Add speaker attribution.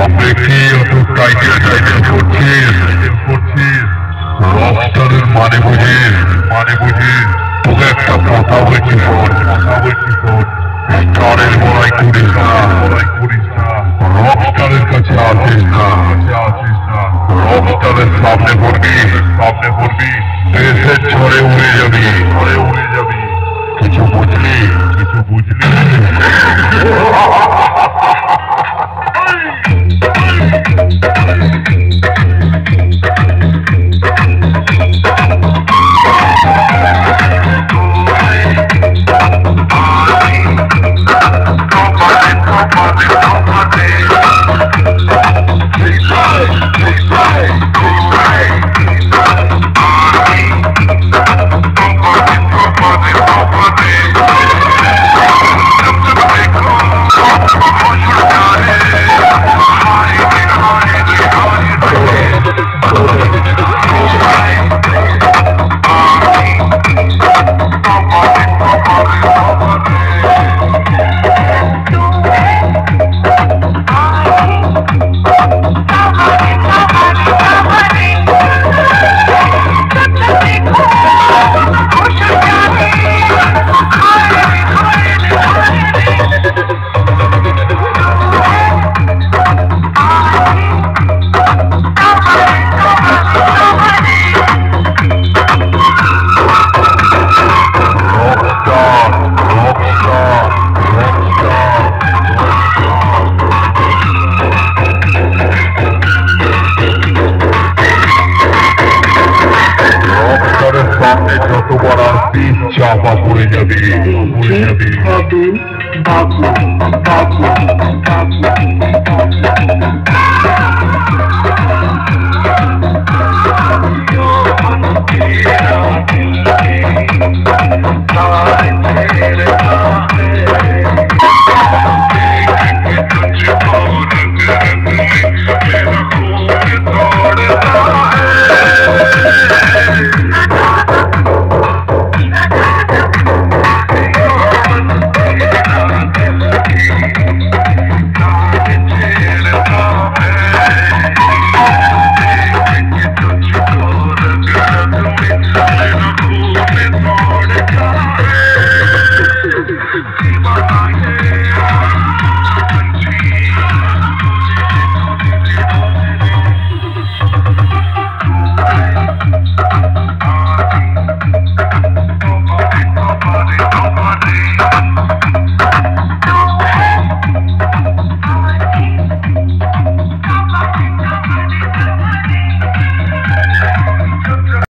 Speaker 1: আপনি কি অত টাইটেল করছিস? রকস্টারের মানে বুঝিস? তোকে একটা কথা বলছি শোন, স্টারের বড়াই করিস না, রকস্টারের কাছে আসিস না, রকস্টারের সামনে পড়বি, দেশের ঝড়ে উড়ে যাবি। কিছু বুঝলি? চাপা পড়ে যাবে বাবু।